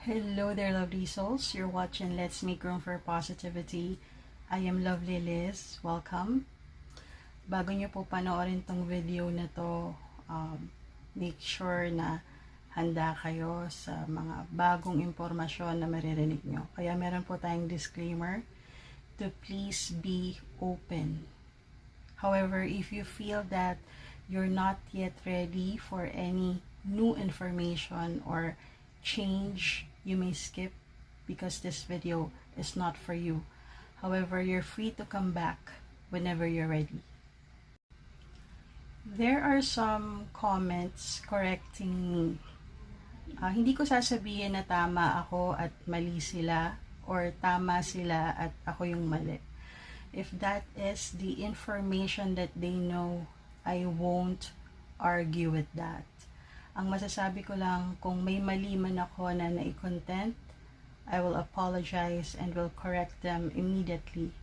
Hello there, lovely souls. You're watching Let's Make Room for Positivity. I am Lovely Liz. Welcome. Bago nyo po panoorin tong video na to, make sure na handa kayo sa mga bagong impormasyon na maririnig nyo. Kaya meron po tayong disclaimer to please be open. However, if you feel that you're not yet ready for any new information or change, you may skip because this video is not for you. However, you're free to come back whenever you're ready. There are some comments correcting me. Hindi ko sasabihin na tama ako at mali sila or tama sila at ako yung mali. If that is the information that they know, I won't argue with that. Ang masasabi ko lang, kung may mali man ako na nai-content, I will apologize and will correct them immediately.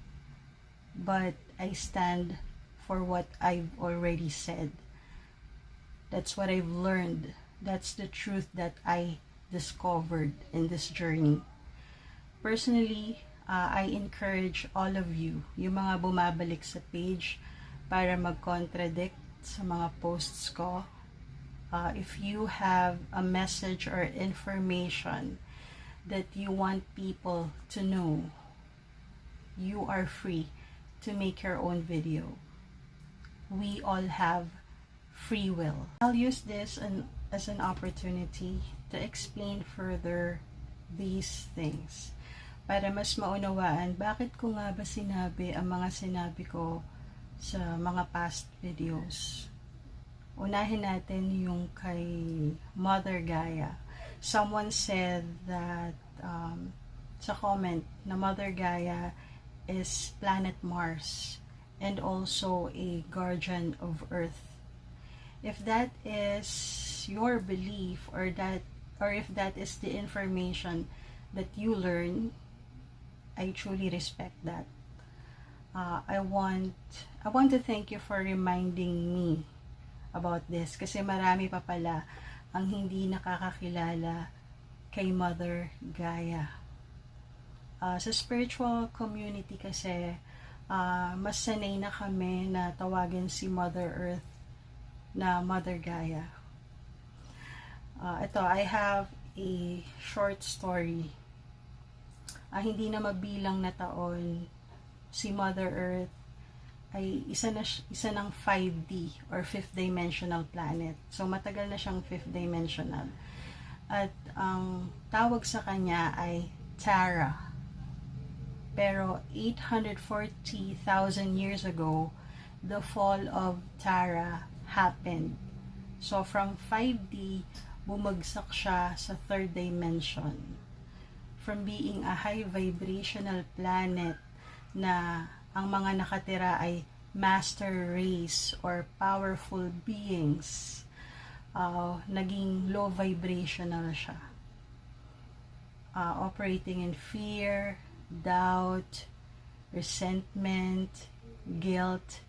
But I stand for what I've already said. That's what I've learned. That's the truth that I discovered in this journey. Personally, I encourage all of you, yung mga bumabalik sa page para mag-contradict sa mga posts ko. If you have a message or information that you want people to know, you are free to make your own video. We all have free will. I'll use this as an opportunity to explain further these things para mas maunawaan bakit ko nga ba sinabi ang mga sinabi ko sa mga past videos. Unahin natin yung kay Mother Gaia. Someone said that sa comment na Mother Gaia is planet Mars and also a guardian of Earth. If that is your belief or if that is the information that you learn, I truly respect that. I want to thank you for reminding me about this kasi marami pa pala ang hindi nakakakilala kay Mother Gaia. Sa spiritual community kasi mas sanay na kami na tawagin si Mother Earth na Mother Gaia. Ito, I have a short story. Hindi na mabilang na taon, si Mother Earth ay isa ng 5D or 5th dimensional planet. So matagal na siyang 5th dimensional. At ang tawag sa kanya ay Tara. Pero 840,000 years ago, the fall of Tara happened. So from 5D, bumagsak siya sa 3rd dimension. From being a high vibrational planet na ang mga nakatira ay master race or powerful beings, naging low vibrational siya. Operating in fear, doubt, resentment, guilt,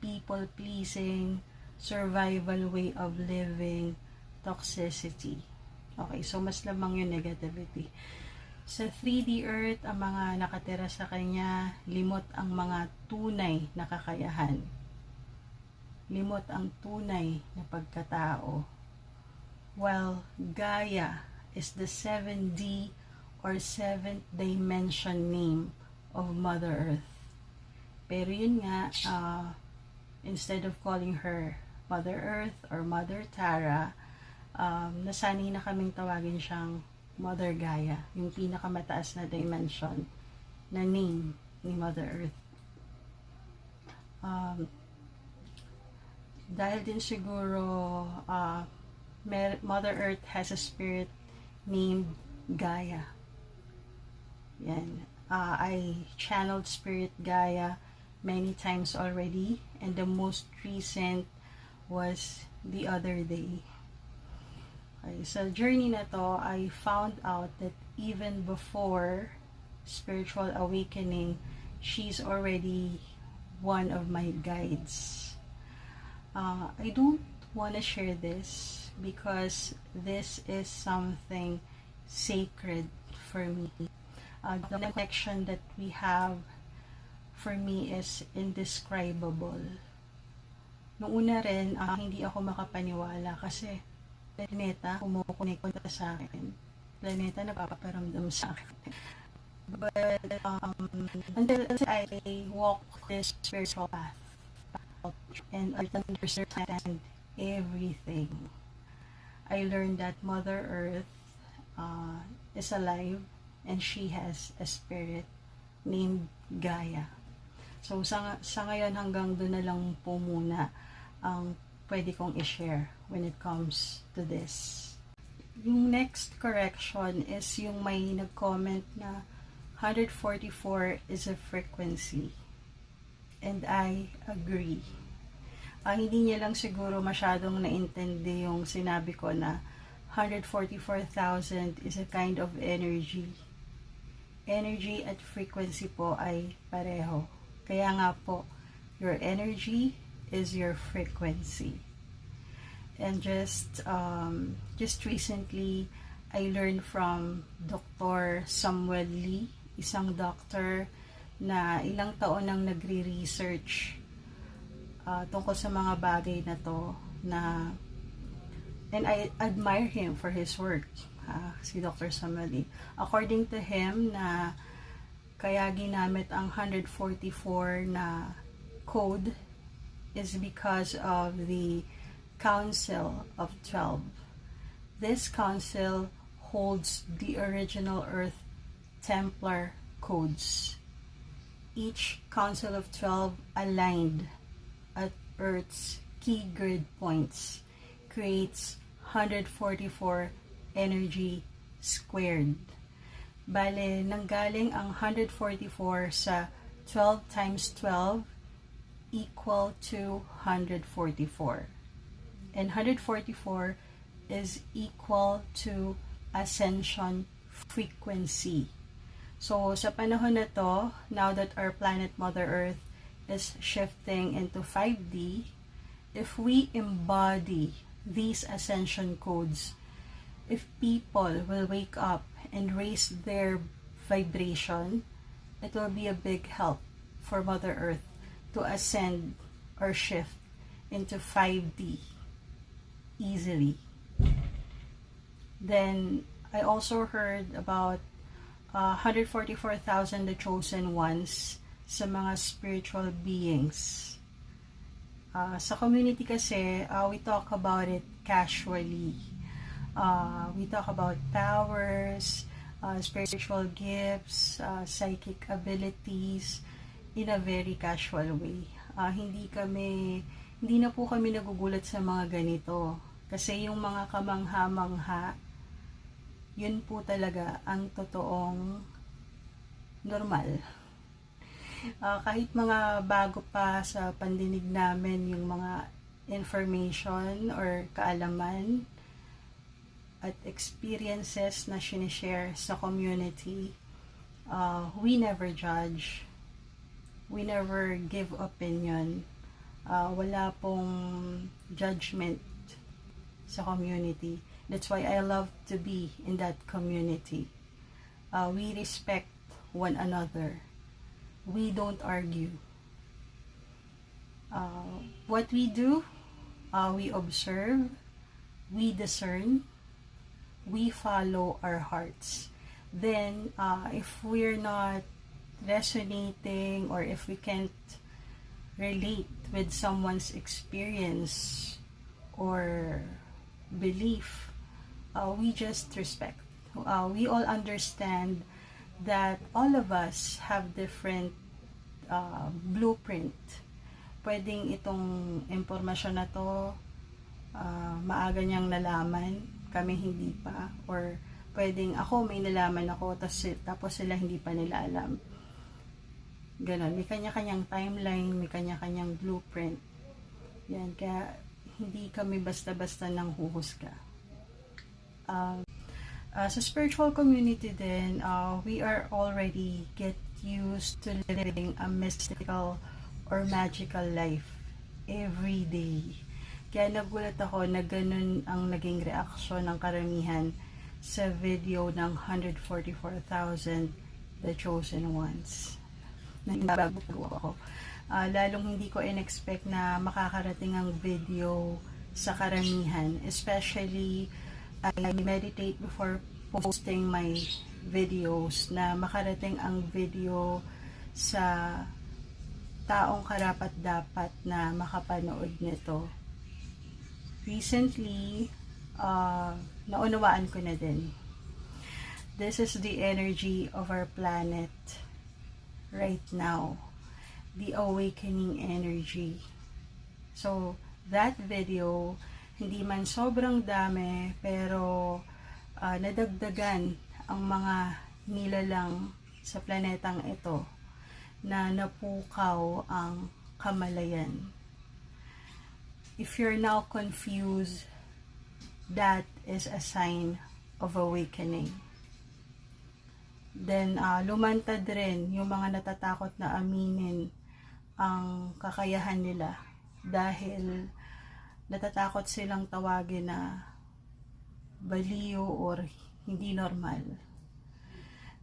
people-pleasing, survival way of living, toxicity. Okay, so mas lamang yung negativity. Sa 3D Earth, ang mga nakatira sa kanya, limot ang mga tunay na kakayahan. Limot ang tunay na pagkatao. While Gaia is the 7D or 7th dimension name of Mother Earth. Pero yun nga, instead of calling her Mother Earth or Mother Tara, nasanay na kaming tawagin siyang Mother Gaia, yung pinakamataas na dimension na name ni Mother Earth. Dahil din siguro Mother Earth has a spirit named Gaia. Yan. I channeled Spirit Gaia many times already, and the most recent was the other day. Okay, sa journey na to, I found out that even before spiritual awakening, she's already one of my guides. I don't want to share this because this is something sacred for me. The connection that we have for me is indescribable. Noong una rin, hindi ako makapaniwala kasi planeta kumukonekta sa akin. Planeta nagpaparamdam sa akin. But until I walk this spiritual path and understand everything, I learned that Mother Earth is alive and she has a spirit named Gaia. So sa ngayon hanggang doon na lang po muna ang pwede kong i-share when it comes to this. Yung next correction is yung may nag-comment na 144 is a frequency. And I agree. Hindi niya lang siguro masyadong naintindi yung sinabi ko na 144,000 is a kind of energy. Energy at frequency po ay pareho. Kaya nga po, your energy is your frequency. And just recently, I learned from Dr. Samuel Lee, isang doctor na ilang taon nang nagre-research tungkol sa mga bagay na to, and I admire him for his work, si Dr. Samuel Lee. According to him, na kaya ginamit ang 144 na code is because of the Council of 12. This council holds the original Earth Templar codes. Each Council of 12 aligned at Earth's key grid points creates 144 energy squared. Bale, nanggaling ang 144 sa 12 times 12 equal to 144. And 144 is equal to ascension frequency. So, sa panahon na to, now that our planet Mother Earth is shifting into 5D, if we embody these ascension codes, if people will wake up and raise their vibration, it will be a big help for Mother Earth to ascend or shift into 5D easily. Then, I also heard about 144,000 the chosen ones sa mga spiritual beings. Sa community kasi, we talk about it casually. We talk about powers, spiritual gifts, psychic abilities in a very casual way. Hindi na po kami nagugulat sa mga ganito. Kasi yung mga kamangha-mangha, yun po talaga ang totoong normal. Kahit mga bago pa sa pandinig namin yung mga information or kaalaman at experiences na sinishare sa community, we never judge, we never give opinion, wala pong judgment sa community. That's why I love to be in that community. We respect one another. We don't argue. What we do, we observe, we discern, we follow our hearts. Then, if we're not resonating or if we can't relate with someone's experience or belief, we just respect. We all understand that all of us have different blueprint. Pwedeng itong impormasyon na to maaga niyang nalaman, kami hindi pa, or pwedeng ako may nalaman ako tapos sila hindi pa nila alam. Ganon, may kanya-kanyang timeline, may kanya-kanyang blueprint. Yan, kaya hindi kami basta-basta nang huhusga. Sa spiritual community din, we are already get used to living a mystical or magical life every day. Kaya nagulat ako na ganun ang naging reaksyon ng karamihan sa video ng 144,000 The Chosen Ones. Bago ako. Lalong hindi ko in-expect na makakarating ang video sa karamihan. Especially, I meditate before posting my videos na makarating ang video sa taong karapat-dapat na makapanood nito. Recently, naunawaan ko na din. This is the energy of our planet right now. The awakening energy. So, that video, hindi man sobrang dami, pero nadagdagan ang mga nilalang sa planetang ito na napukaw ang kamalayan. If you're now confused, that is a sign of awakening. Then, lumantad rin yung mga natatakot na aminin ang kakayahan nila dahil natatakot silang tawagin na baliw or hindi normal.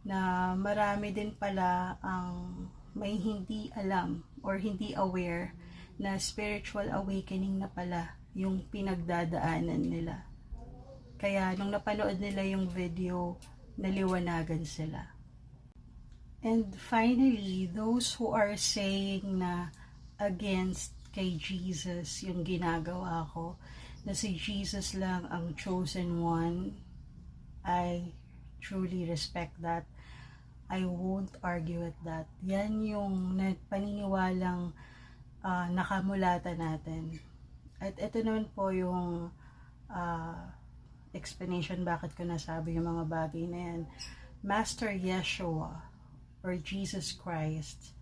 Na marami din pala ang may hindi alam or hindi aware na spiritual awakening na pala yung pinagdadaanan nila. Kaya nung napanood nila yung video, naliwanagan sila. And finally, those who are saying na against kay Jesus yung ginagawa ko, na si Jesus lang ang chosen one, I truly respect that. I won't argue with that. Yan yung paniniwalang nakamulatan natin. At ito naman po yung explanation bakit ko nasabi yung mga bagay na yan. Master Yeshua or Jesus Christ,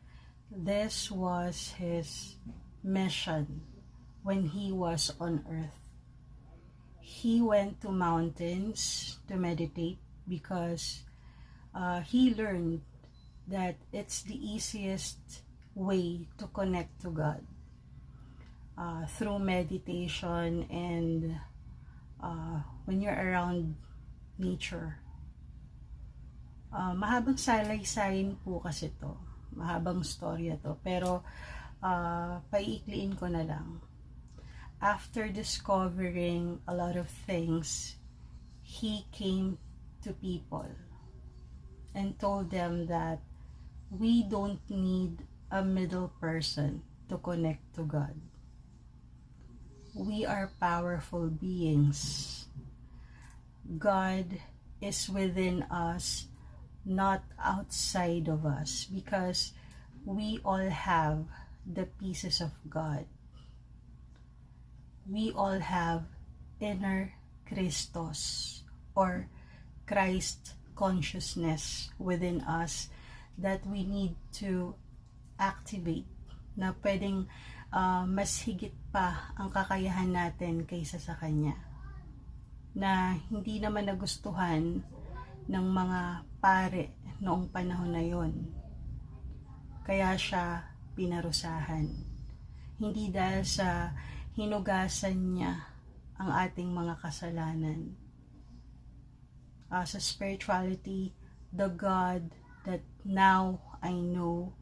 this was his mission when he was on earth. He went to mountains to meditate because he learned that it's the easiest way to connect to God through meditation and when you're around nature. Mahabang salaysay po kasi to. Mahabang storya to. Pero paiikliin ko na lang. After discovering a lot of things, he came to people and told them that we don't need a middle person to connect to God. We are powerful beings. God is within us, not outside of us, because we all have the pieces of God. We all have inner Christos or Christ consciousness within us that we need to activate, na pwedeng mas higit pa ang kakayahan natin kaysa sa Kanya, na hindi naman nagustuhan ng mga pare noong panahon na yon. Kaya siya pinarusahan. Hindi dahil sa hinugasan niya ang ating mga kasalanan. Sa spirituality, the God that now I know,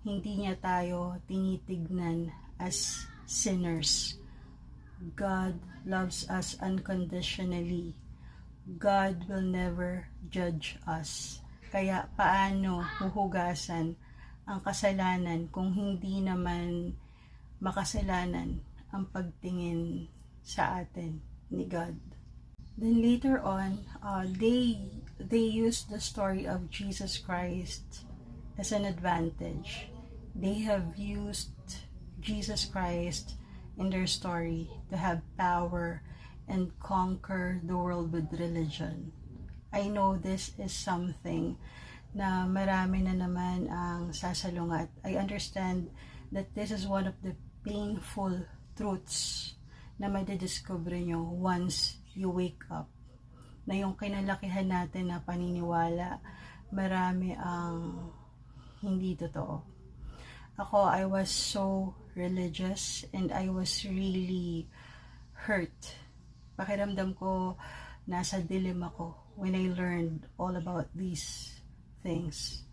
hindi niya tayo tinitignan as sinners. God loves us unconditionally. God will never judge us. Kaya paano huhugasan ang kasalanan kung hindi naman makasalanan ang pagtingin sa atin ni God? Then later on, they used the story of Jesus Christ as an advantage. They have used Jesus Christ in their story to have power and conquer the world with religion. I know this is something na marami na naman ang sasalungat. I understand that this is one of the painful truths na madidiscover nyo once you wake up. Na yung kinalakihan natin na paniniwala, marami ang hindi totoo. Ako, I was so religious and I was really hurt. Pakiramdam ko, nasa dilim ako when I learned all about these things.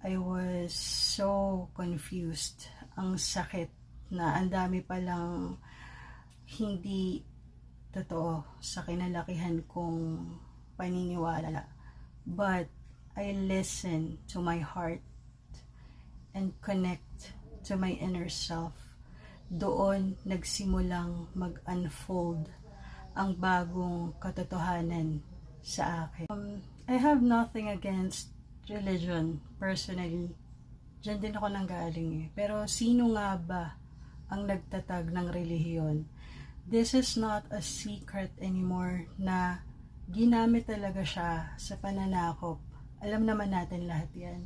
I was so confused. Ang sakit na ang dami palang hindi totoo sa kinalakihan kong paniniwala. But I listen to my heart and connect to my inner self. Doon nagsimulang mag-unfold ang bagong katotohanan sa akin. I have nothing against religion, personally. Diyan din ako nanggaling eh. Pero sino nga ba ang nagtatag ng relihiyon? This is not a secret anymore na ginamit talaga siya sa pananakop. Alam naman natin lahat yan.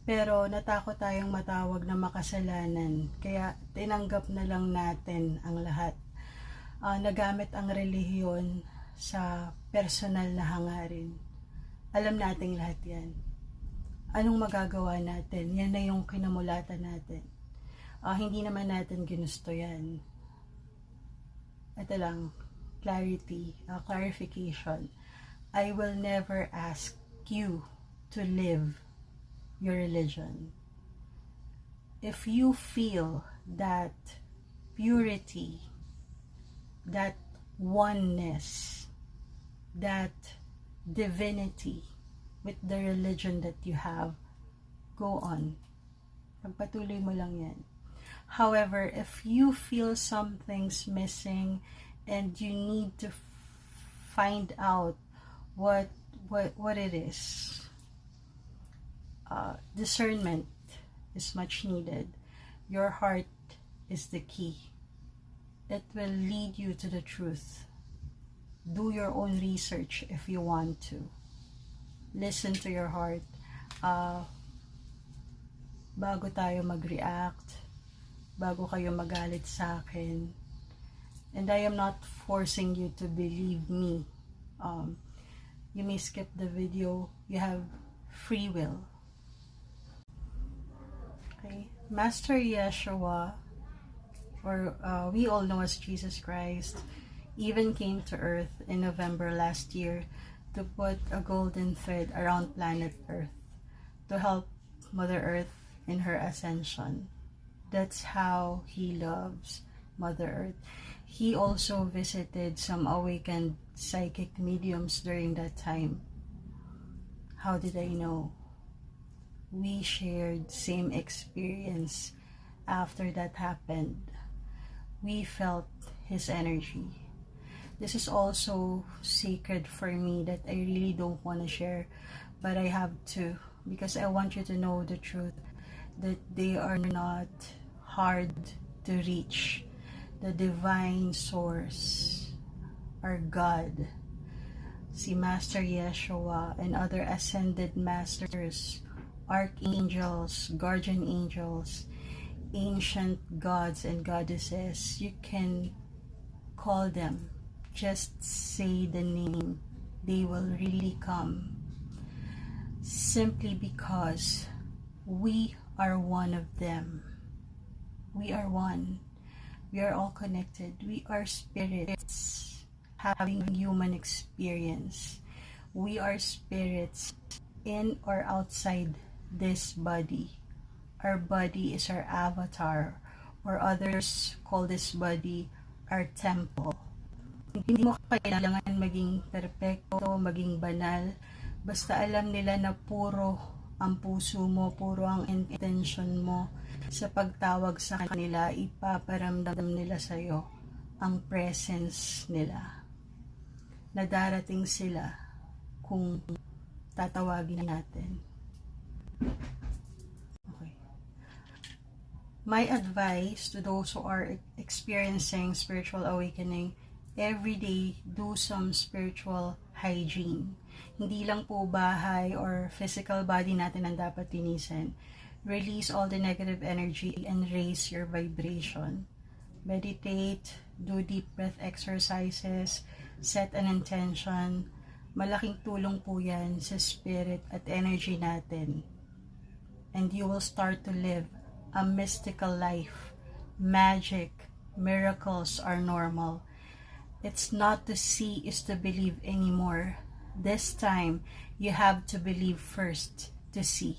Pero natakot tayong matawag na makasalanan. Kaya tinanggap na lang natin ang lahat. Nagamit ang relihiyon sa personal na hangarin. Alam nating lahat yan. Anong magagawa natin? Yan na yung kinamulatan natin. Hindi naman natin ginusto yan. Ito lang, clarification. I will never ask you to live your religion. If you feel that purity, that oneness, that divinity with the religion that you have, go on. Pagpatuloy mo lang yan. However, if you feel something's missing and you need to find out what it is, discernment is much needed. Your heart is the key. It will lead you to the truth. Do your own research if you want to. Listen to your heart. Bago tayo mag-react, bago kayo magalit sa akin. And I am not forcing you to believe me. You may skip the video. You have free will. Okay. Master Yeshua, or we all know as Jesus Christ, even came to Earth in November last year to put a golden thread around planet Earth to help Mother Earth in her ascension. That's how he loves Mother Earth. He also visited some awakened psychic mediums during that time. How did I know? We shared same experience after that happened. We felt his energy. This is also sacred for me that I really don't want to share, but I have to, because I want you to know the truth, that they are not hard to reach. The divine source, our God, si Master Yeshua and other ascended masters, archangels, guardian angels, ancient gods and goddesses, you can call them. Just say the name. They will really come. Simply because we are one of them. We are one. We are all connected. We are spirits having human experience. We are spirits in or outside this body. Our body is our avatar, or others call this body our temple. Hindi mo kailangan maging perpekto, maging banal. Basta alam nila na puro ang puso mo, puro ang intention mo sa pagtawag sa kanila, ipaparamdam nila sa'yo ang presence nila. Na darating sila kung tatawagin natin. Okay. My advice to those who are experiencing spiritual awakening, every day, do some spiritual hygiene. Hindi lang po bahay or physical body natin ang dapat linisin. Release all the negative energy and raise your vibration. Meditate, do deep breath exercises, set an intention. Malaking tulong po yan sa spirit at energy natin. And you will start to live a mystical life. Magic, miracles are normal. It's not to see is to believe anymore. this time, you have to believe first to see.